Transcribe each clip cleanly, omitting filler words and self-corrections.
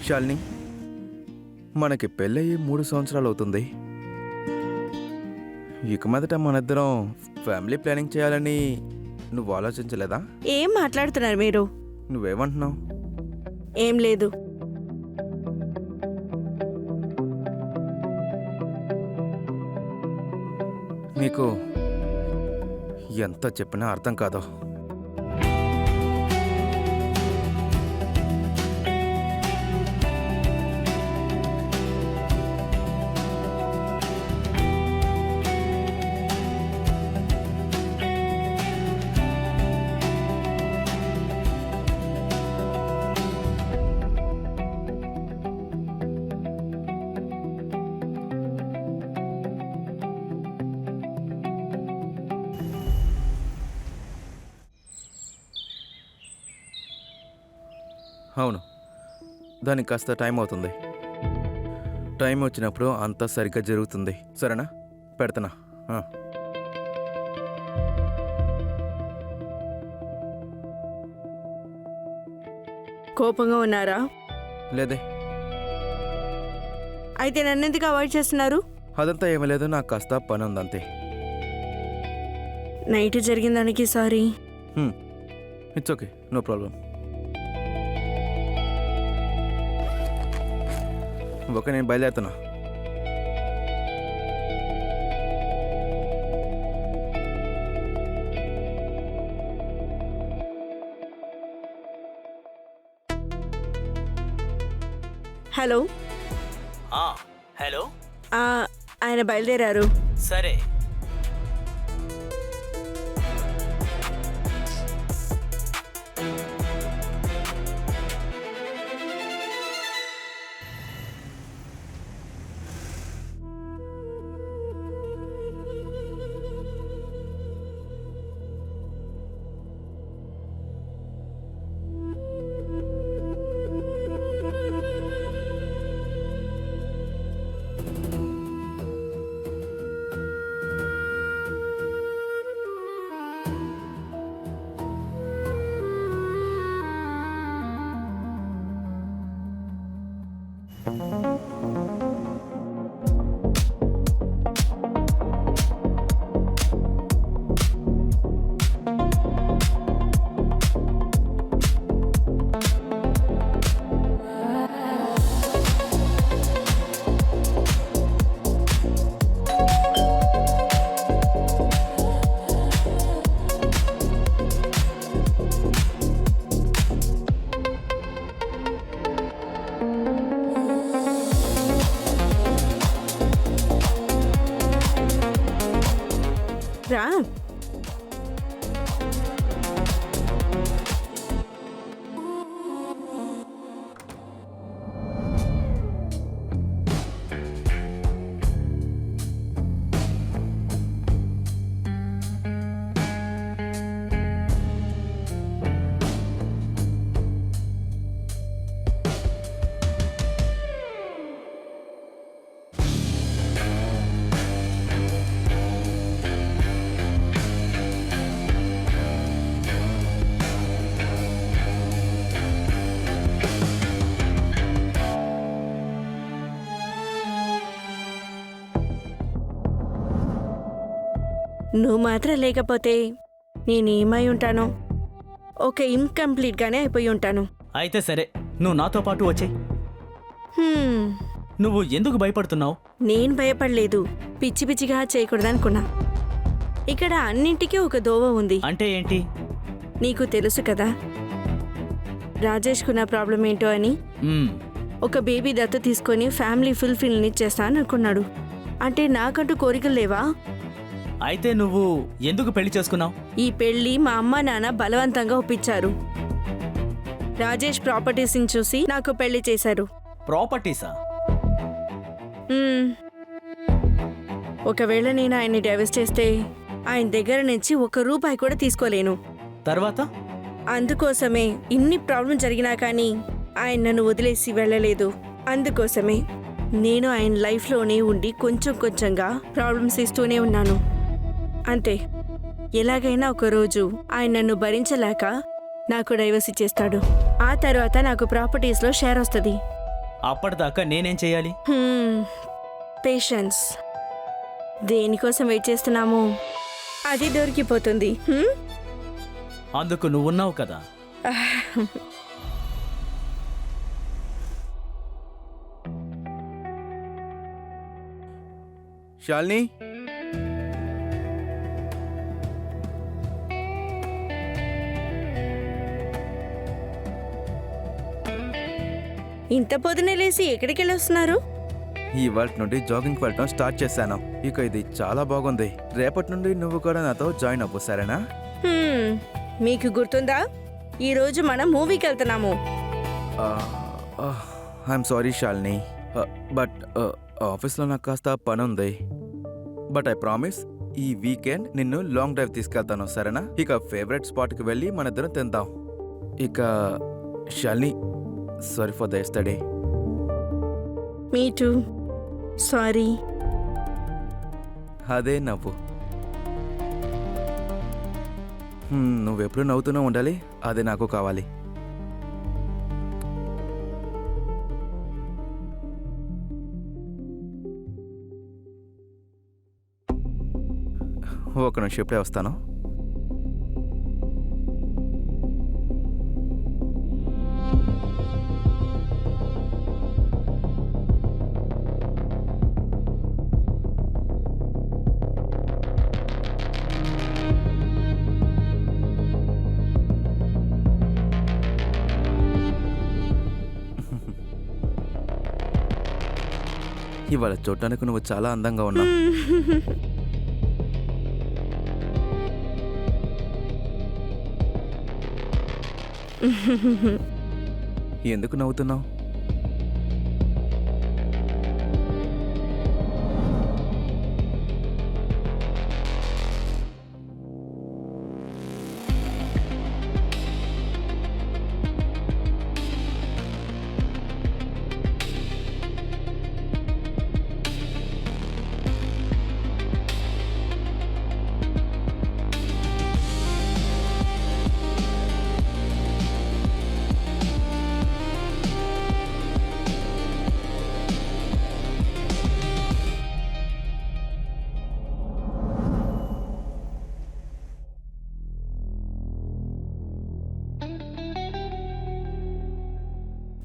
శాలిని, మనకి పెళ్ళయి 3 సంవత్సరాలు అవుతుంది. ఇక మీదట మనిద్దరం ఫ్యామిలీ ప్లానింగ్ చేయాలని నువ్వు ఆలోచించలేదా? ఏం మాట్లాడుతున్నారు మీరు? నువ్వేమంటున్నావు? ఏం లేదు. నీకు ఎంత చెప్పినా అర్థం కాదో. అవును, దానికి కాస్త టైం అవుతుంది. టైం వచ్చినప్పుడు అంతా సరిగ్గా జరుగుతుంది. సరేనా? పెడతానా? కోపంగా ఉన్నారా? లేదే. అయితే నన్నెందుకు అవాయిడ్ చేస్తున్నారు? అదంతా ఏమీ లేదు, నాకు కాస్త పని ఉంది అంతే. నైట్ జరిగిన దానికి sorry. It's okay, no problem. Okay, నేను బయలుదేరుతున్నా. హలో. హలో. ఆయన బయలుదేరారు. సరే. రా. నువ్వు మాత్రం లేకపోతే నేనేమై ఉంటాను? ఒక ఇన్కంప్లీట్గానే అయిపోయి ఉంటాను. అయితే సరే, నువ్వు నాతో పాటు వచ్చేయ్. నువ్వు ఎందుకు భయపడుతున్నావు? నేను భయపడలేదు, పిచ్చి పిచ్చిగా చేయకూడదనుకున్నా. ఇక్కడ అన్నింటికీ ఒక దోవ ఉంది. అంటే ఏంటి? నీకు తెలుసు కదా రాజేష్కున్న ప్రాబ్లం ఏంటో అని. ఒక బేబీ దత్తు తీసుకొని ఫ్యామిలీ ఫుల్ఫిల్ని చేస్తాను అనుకున్నాడు. అంటే నాకంటూ కోరికలు లేవా? అయితే నువ్వు ఎందుకు పెళ్లి చేసుకున్నావు? ఈ పెళ్లి మా అమ్మ నాన్న బలవంతంగా ఒప్పించారు. రాజేష్ ప్రాపర్టీస్ని చూసి నాకు పెళ్లి చేశారు. ప్రాపర్టీసా? ఒకవేళ నేను ఆయన్ని డైవర్స్ చేస్తే ఆయన దగ్గర నుంచి ₹1 కూడా తీసుకోలేను. తర్వాత? అందుకోసమే ఇన్ని ప్రాబ్లం జరిగినా కానీ ఆయన నన్ను వదిలేసి వెళ్ళలేదు. అందుకోసమే నేను ఆయన లైఫ్లోనే ఉండి కొంచెం కొంచెంగా ప్రాబ్లమ్స్ ఇస్తూనే ఉన్నాను. అంతే, ఎలాగైనా ఒకరోజు ఆయన నన్ను భరించలేక నాకు డైవర్స్ ఇచ్చేస్తాడు. ఆ తర్వాత నాకు ప్రాపర్టీస్లో షేర్ వస్తుంది. అప్పటిదాకా నేనేం చేయాలి? పేషెన్స్. దేనికోసం వెయిట్ చేస్తున్నాము అది దొరికిపోతుంది. అందుకు నువ్వున్నావు కదా. శాలిని, ఇంత పొద్దునే లేసి ఎక్కడికి వెళ్ళొస్తున్నారు? ఇవాళ నుండి జాగింగ్ వెళ్ళటం స్టార్ట్ చేశాను. ఇక ఇది చాలా బాగుంది. రేపటి నుండి నువ్వు కూడా నాతో జాయిన్ అవ్వు, సరేనా? మీకు గుర్తుందా, ఈరోజు మనం మూవీకి వెళ్తున్నాము. ఐఎమ్ సారీ శాలిని, బట్ ఆఫీస్లో నాకు కాస్త పని ఉంది. బట్ ఐ ప్రామిస్ ఈ వీకెండ్ నిన్ను లాంగ్ డ్రైవ్ తీసుకెళ్తాను, సరేనా? ఇక ఫేవరెట్ స్పాట్కి వెళ్ళి మన ఇద్దరం తిందాం. ఇక Shalini, sorry for the yesterday. Me two. Sorry. అదే నవ్వు. నువ్వెప్పుడు నవ్వుతూనే ఉండాలి, అదే నాకు కావాలి. ఒక నిమిషం, ఇప్పుడే వస్తాను. ఇవాళ చూడటానికి నువ్వు చాలా అందంగా ఉన్నావు. ఎందుకు నవ్వుతున్నావు?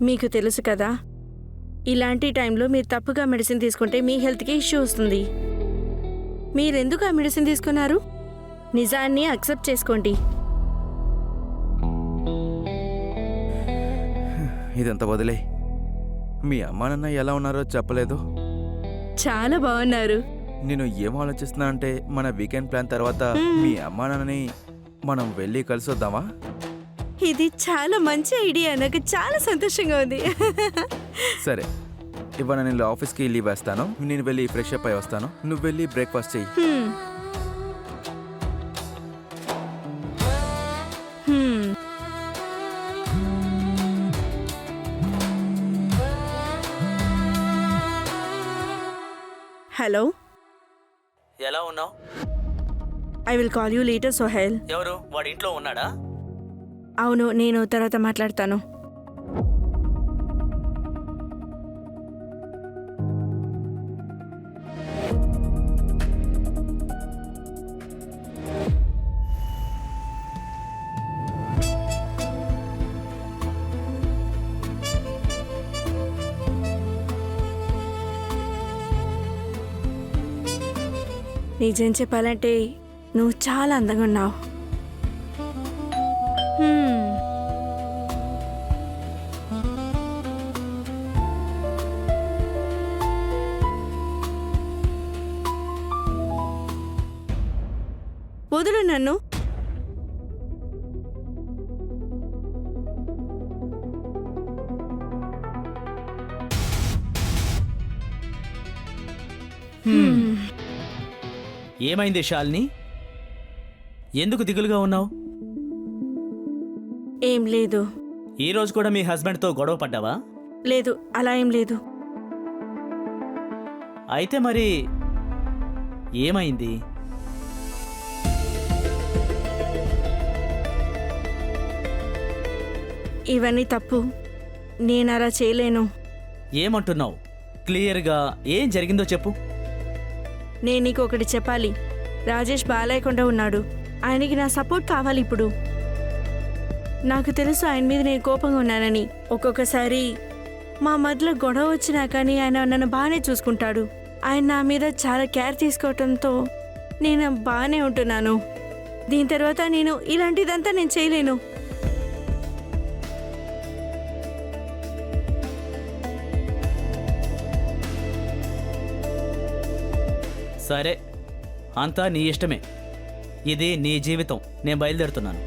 మీకు తెలుసు కదా, ఇలాంటి టైంలో మీరు తప్పుగా మెడిసిన్ తీసుకుంటే మీ హెల్త్కి ఇష్యూ వస్తుంది. మీరెందుకు ఆ మెడిసిన్ తీసుకున్నారు? నిజాన్ని అక్సెప్ట్ చేసుకోండి. ఇదంతా వదిలే. మీ అమ్మా నాన్న ఎలా ఉన్నారో చెప్పలేదు. చాలా బాగున్నారు. నేను ఏం ఆలోచిస్తున్నా అంటే, మన వీకెండ్ ప్లాన్ తర్వాత మీ అమ్మా నాన్నని మనం వెళ్ళి కలిసి వద్దామా? ఇది చాలా మంచి ఐడియా. నాకు చాలా సంతోషంగా ఉంది. సరే, ఇవాళ నేను ఆఫీస్కి లీవ్ వేస్తాను. నేను వెళ్ళి ఫ్రెష్ అప్ అయి వస్తాను. నువ్వు వెళ్ళి బ్రేక్ఫాస్ట్ చెయ్యి. హలో, ఎలా ఉన్నావు? I will call you later Sohel. ఎవరు? వాడి ఇంట్లో ఉన్నాడా? అవును, నేను తర్వాత మాట్లాడతాను. నిజం చెప్పాలంటే నువ్వు చాలా అందంగా ఉన్నావు. వదులు నన్ను. ఏమైంది శాలిని? ఎందుకు దిగులుగా ఉన్నావు? ఏం లేదు. ఈ రోజు కూడా మీ హస్బెండ్తో గొడవ పడ్డావా? లేదు, అలా ఏం లేదు. అయితే మరి ఏమైంది? ఇవన్నీ తప్పు. నేను అలా చేయలేను. ఏమంటున్నావు? క్లియర్గా ఏం జరిగిందో చెప్పు. నేను నీకు ఒకటి చెప్పాలి. రాజేష్ బాగాలేకుండా ఉన్నాడు. ఆయనకి నా సపోర్ట్ కావాలి ఇప్పుడు. నాకు తెలుసు ఆయన మీద నేను కోపంగా ఉన్నానని. ఒక్కొక్కసారి మా మధ్యలో గొడవ వచ్చినా కానీ ఆయన నన్ను బాగానే చూసుకుంటాడు. ఆయన నా మీద చాలా కేర్ తీసుకోవటంతో నేను బాగానే ఉంటున్నాను. దీని తర్వాత నేను ఇలాంటిదంతా నేను చేయలేను. సరే, అంతా నీ ఇష్టమే. ఇది నీ జీవితం. నేను బయలుదేరుతున్నాను.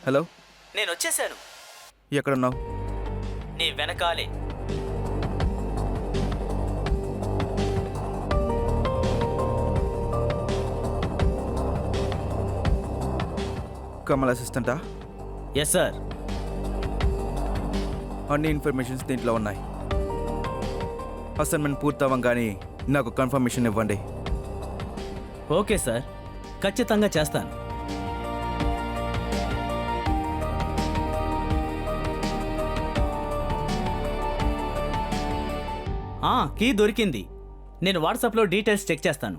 హలో, నేను వచ్చేసాను. ఎక్కడున్నావు? నీ వెనకాలే. కమల్ అసిస్టెంటా? Yes sir. అన్ని ఇన్ఫర్మేషన్స్ దీంట్లో ఉన్నాయి. అసైన్మెంట్ పూర్తవ్వంగానే నాకు కన్ఫర్మేషన్ ఇవ్వండి. ఓకే సార్, ఖచ్చితంగా చేస్తాను. కీ దొరికింది. నేను వాట్సాప్లో డీటెయిల్స్ చెక్ చేస్తాను.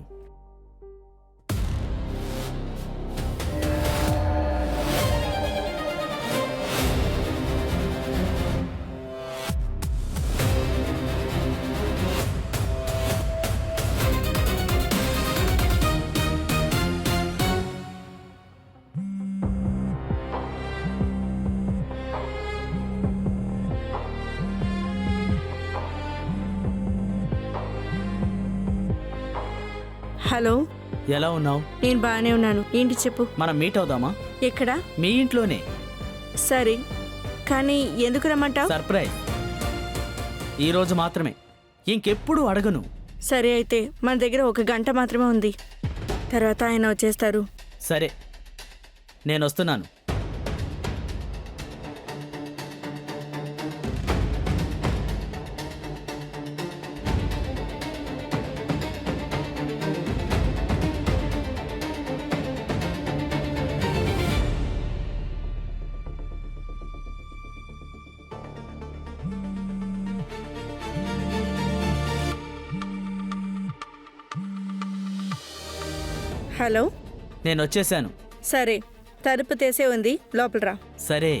హలో, ఎలా ఉన్నావు? నేను బాగానే ఉన్నాను. ఏంటి చెప్పు. మనం మీట్ అవుదామా? ఎక్కడ? మీ ఇంట్లోనే. సరే, కానీ ఎందుకు రమ్మంటావు? సర్ప్రైజ్. ఈరోజు మాత్రమే, ఇంకెప్పుడు అడగను. సరే అయితే మన దగ్గర 1 గంట మాత్రమే ఉంది. తర్వాత ఆయన వచ్చేస్తారు. సరే, నేను వస్తున్నాను. హలో, నేను వచ్చేసాను. సరే, తలుపు తీసే ఉంది, లోపల రా. సరే.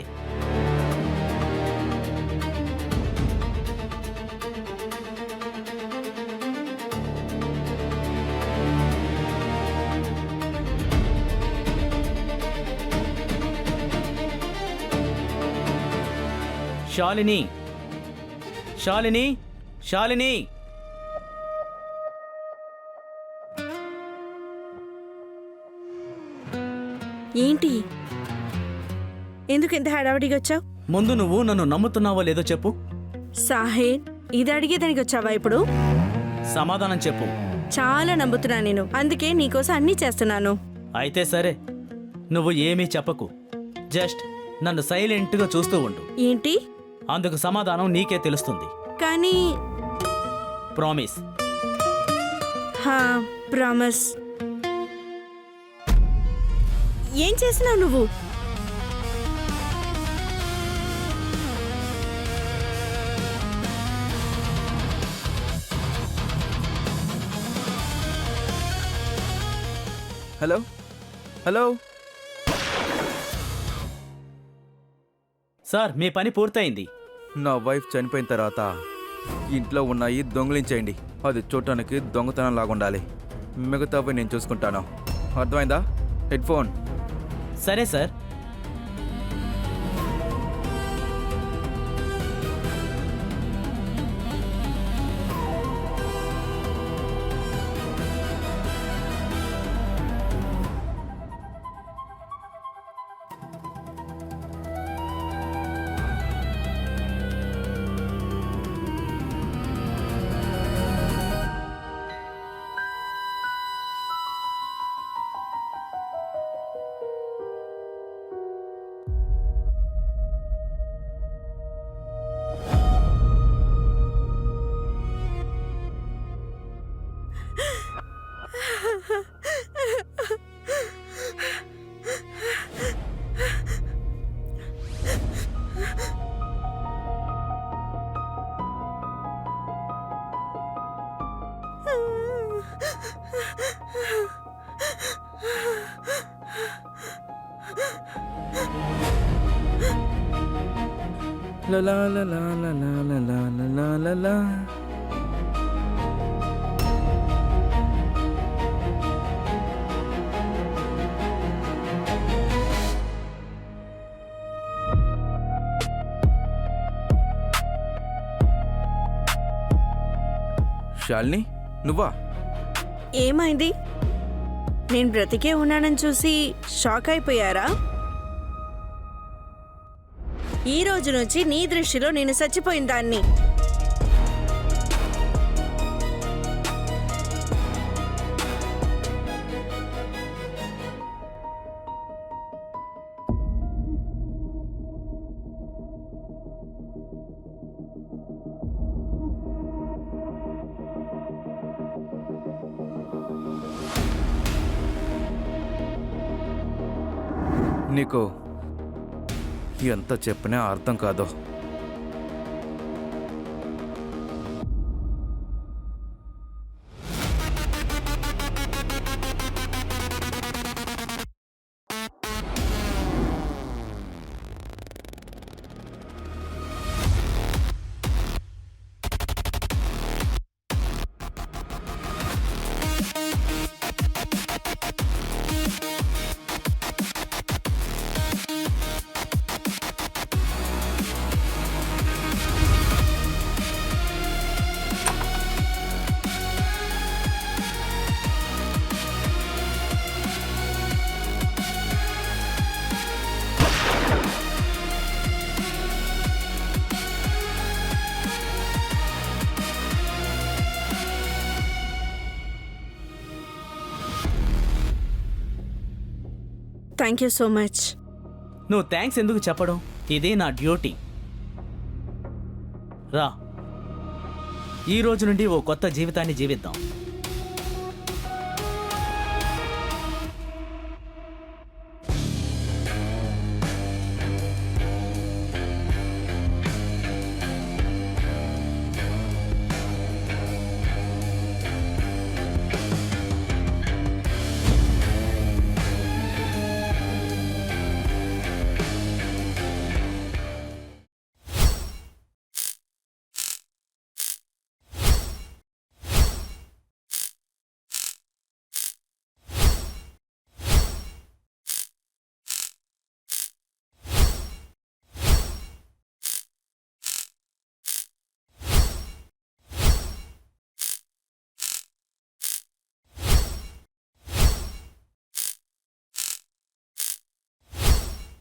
శాలిని, శాలిని, శాలిని. ఏంటి? ఎందుకు ఇంత హడావిడిగా వచ్చావు? ముందు నువ్వు నన్ను నమ్ముతున్నావో లేదో చెప్పు. సాహేబ్, ఇది అడిగేదానికి వచ్చావా ఇప్పుడు? సమాధానం చెప్పు. చాలా నమ్ముతున్నా నేను, అందుకే నీకోసం అన్నీ చేస్తున్నాను. అయితే సరే, నువ్వు ఏమీ చెప్పకు. జస్ట్ నన్ను సైలెంట్గా చూస్తూ ఉండు. ఏంటి? అందుకు సమాధానం నీకే తెలుస్తుంది. కానీ ప్రామిస్. హా, ప్రామిస్. ఏం చేసినావు నువ్వు? Hello, hello. సార్, మీ పని పూర్తయింది. నా వైఫ్ చనిపోయిన తర్వాత ఇంట్లో ఉన్నాయి దొంగిలించేయండి. అది చూడటానికి దొంగతనం లాగుండాలి. మిగతావి నేను చూసుకుంటాను. అర్థమైందా? Head phone. సరే sir. La la la la la la la la la la la. Shalini, నువ్వా? ఏమైంది? నేను బ్రతికే ఉన్నానని చూసి షాక్ అయిపోయారా? ఈ రోజు నుంచి నీ దృష్టిలో నేను చచ్చిపోయిన దాన్ని. నీకు ఎంత చెప్పినా అర్థం కాదు. Thank you so much. నువ్వు థ్యాంక్స్ ఎందుకు చెప్పడం? ఇదే నా డ్యూటీ. రా, ఈ రోజు నుండి ఓ కొత్త జీవితాన్ని జీవిద్దాం.